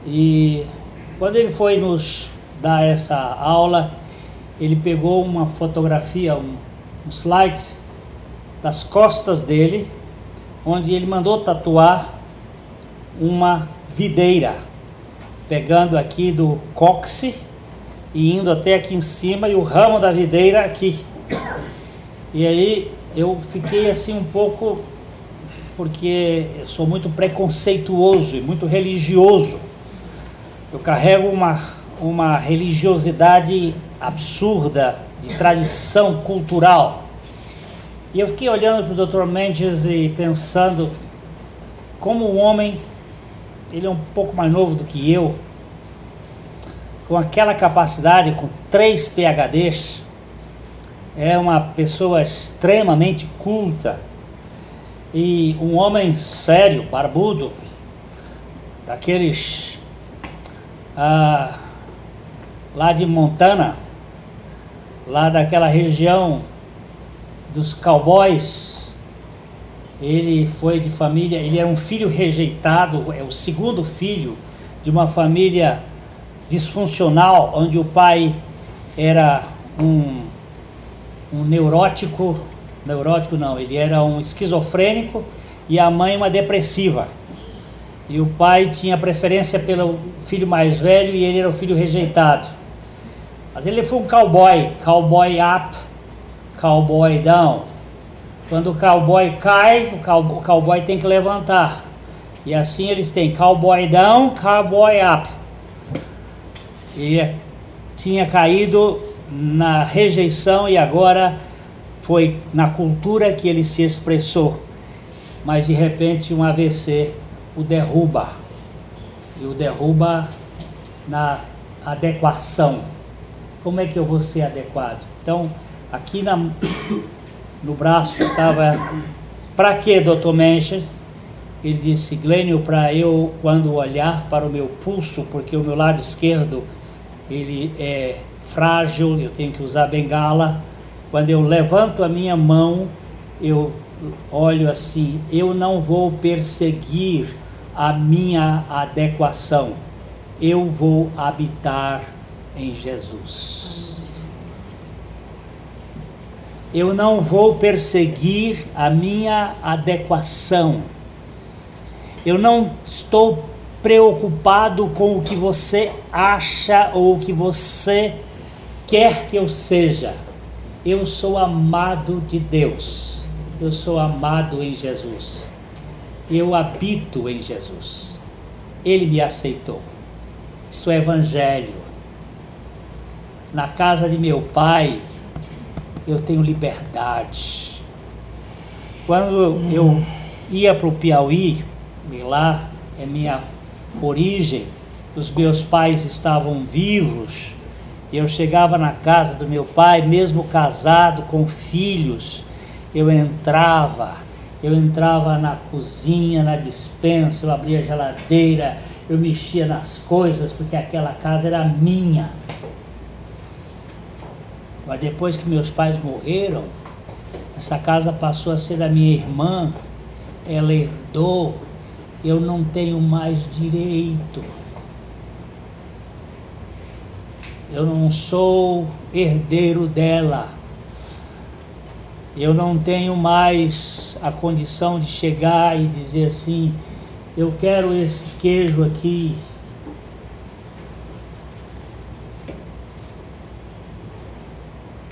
[SPEAKER 1] E quando ele foi nos dar essa aula, ele pegou uma fotografia, um slide das costas dele, onde ele mandou tatuar uma videira, pegando aqui do cóccix e indo até aqui em cima, e o ramo da videira aqui. E aí eu fiquei assim um pouco, porque eu sou muito preconceituoso e muito religioso. Eu carrego uma religiosidade absurda, de tradição cultural. E eu fiquei olhando para o Dr. Menches e pensando como o homem, ele é um pouco mais novo do que eu, com aquela capacidade, com 3 PhDs, é uma pessoa extremamente culta, e um homem sério, barbudo, daqueles lá de Montana, lá daquela região dos cowboys. Ele foi de família, ele é um filho rejeitado, é o segundo filho de uma família disfuncional, onde o pai era um neurótico não, ele era um esquizofrênico, e a mãe uma depressiva. E o pai tinha preferência pelo filho mais velho, e ele era o filho rejeitado. Mas ele foi um cowboy up, cowboy down. Quando o cowboy cai, o cowboy tem que levantar. E assim eles têm cowboy down, cowboy up. Ele tinha caído na rejeição e agora foi na cultura que ele se expressou. Mas de repente um AVC o derruba. E o derruba na adequação. Como é que eu vou ser adequado? Então, aqui no braço estava... Para que, Dr. Menches? Ele disse: Glênio, para eu, quando olhar para o meu pulso, porque o meu lado esquerdo ele é frágil, eu tenho que usar bengala. Quando eu levanto a minha mão, eu olho assim, eu não vou perseguir a minha adequação, eu vou habitar em Jesus. Eu não vou perseguir a minha adequação. Eu não estou preocupado com o que você acha ou o que você quer que eu seja. Eu sou amado de Deus. Eu sou amado em Jesus. Eu habito em Jesus. Ele me aceitou. Isso é evangelho. Na casa de meu pai, eu tenho liberdade. Quando eu ia para o Piauí, e lá é minha origem, os meus pais estavam vivos, eu chegava na casa do meu pai, mesmo casado, com filhos, eu entrava na cozinha, na despensa, eu abria a geladeira, eu mexia nas coisas, porque aquela casa era minha. Mas depois que meus pais morreram, Essa casa passou a ser da minha irmã, ela herdou, eu não tenho mais direito. Eu não sou herdeiro dela. Eu não tenho mais a condição de chegar e dizer assim, eu quero esse queijo aqui.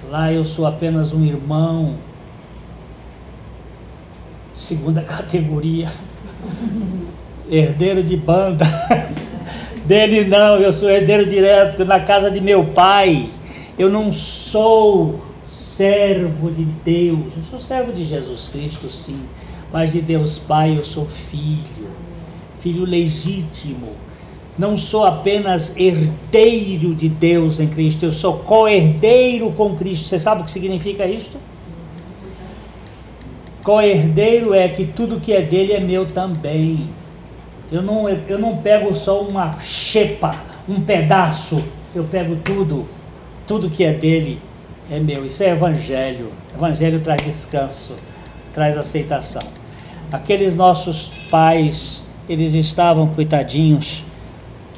[SPEAKER 1] Lá eu sou apenas um irmão, segunda categoria, herdeiro de banda. Dele não, eu sou herdeiro direto na casa de meu pai. Eu não sou servo de Deus, eu sou servo de Jesus Cristo, sim, mas de Deus Pai eu sou filho, filho legítimo. Não sou apenas herdeiro de Deus em Cristo, eu sou co-herdeiro com Cristo. Você sabe o que significa isto? Co-herdeiro é que tudo que é dele é meu também. Eu não pego só uma xepa, um pedaço, eu pego tudo que é dele é meu. Isso é evangelho. Evangelho traz descanso, traz aceitação. Aqueles nossos pais, eles estavam, coitadinhos,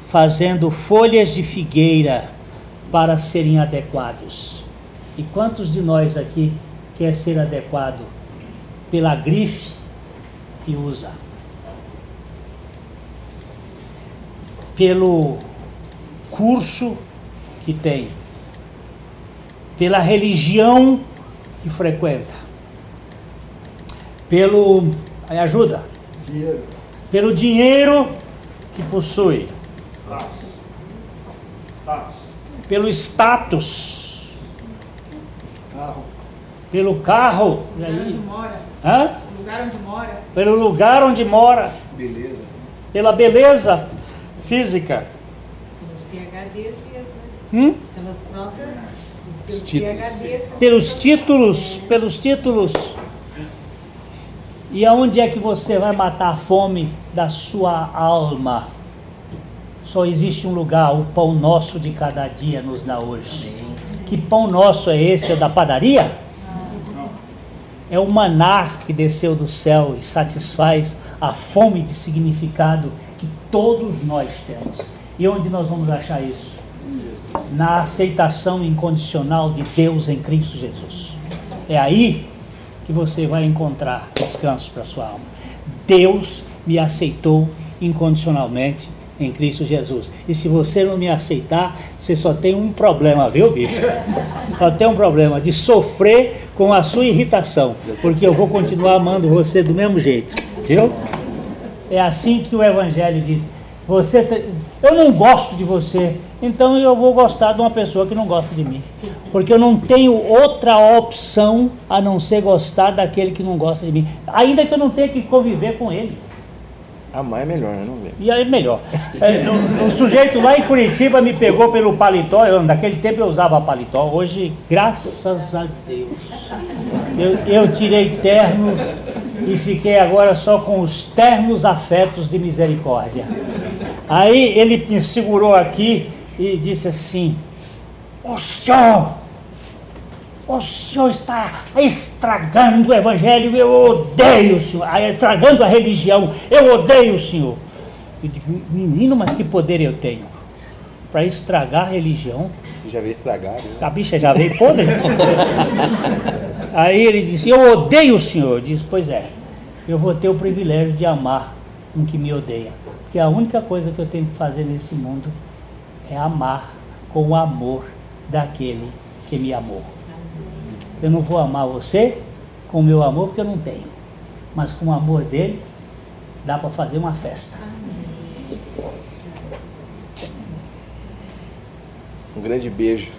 [SPEAKER 1] fazendo folhas de figueira para serem adequados. E quantos de nós aqui quer ser adequado pela grife que usa? Pelo curso que tem, pela religião que frequenta, pelo dinheiro que possui, pelo status, pelo carro, e aí? Pelo lugar onde mora,
[SPEAKER 3] Beleza.
[SPEAKER 1] pela beleza física,
[SPEAKER 5] Pelos PHDs mesmo, né? Pelas próprias,
[SPEAKER 1] pelos títulos. E aonde é que você vai matar a fome da sua alma? Só existe um lugar, o pão nosso de cada dia nos dá hoje. Que pão nosso é esse? É da padaria? É o maná que desceu do céu e satisfaz a fome de significado que todos nós temos. E onde nós vamos achar isso? Na aceitação incondicional de Deus em Cristo Jesus. É aí que você vai encontrar descanso para a sua alma. Deus me aceitou incondicionalmente em Cristo Jesus. E se você não me aceitar, você só tem um problema, viu, bicho? Só tem um problema de sofrer com a sua irritação, porque eu vou continuar amando você do mesmo jeito, viu? É assim que o Evangelho diz. Eu não gosto de você, então eu vou gostar de uma pessoa que não gosta de mim. Porque eu não tenho outra opção a não ser gostar daquele que não gosta de mim. Ainda que eu não tenha que conviver com ele.
[SPEAKER 3] Amar é melhor, né? Não ver.
[SPEAKER 1] E aí melhor. O sujeito lá em Curitiba me pegou pelo paletó. Naquele tempo eu usava paletó. Hoje, graças a Deus, eu tirei terno e fiquei agora só com os ternos afetos de misericórdia. Aí ele me segurou aqui e disse assim: o senhor está estragando o Evangelho, eu odeio o senhor, estragando a religião, eu odeio o senhor. Eu digo: menino, mas que poder eu tenho para estragar a religião?
[SPEAKER 3] Já veio estragado, né?
[SPEAKER 1] A bicha já veio podre. Aí ele disse: eu odeio o senhor. Eu disse: pois é, eu vou ter o privilégio de amar um que me odeia. Porque a única coisa que eu tenho que fazer nesse mundo é amar com o amor daquele que me amou. Eu não vou amar você com o meu amor porque eu não tenho. Mas com o amor dele, dá para fazer uma festa.
[SPEAKER 3] Um grande beijo.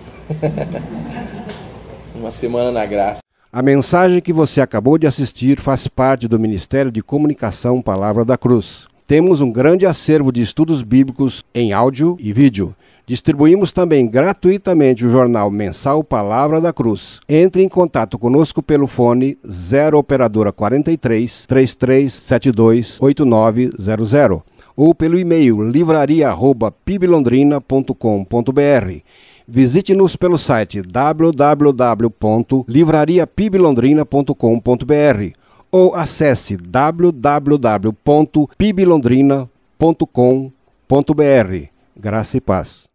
[SPEAKER 3] Uma semana na graça.
[SPEAKER 6] A mensagem que você acabou de assistir faz parte do Ministério de Comunicação Palavra da Cruz. Temos um grande acervo de estudos bíblicos em áudio e vídeo. Distribuímos também gratuitamente o jornal mensal Palavra da Cruz. Entre em contato conosco pelo fone 0 operadora 43 3372 8900 ou pelo e-mail livraria@piblondrina.com.br. Visite-nos pelo site www.livrariapiblondrina.com.br ou acesse www.piblondrina.com.br. Graça e paz.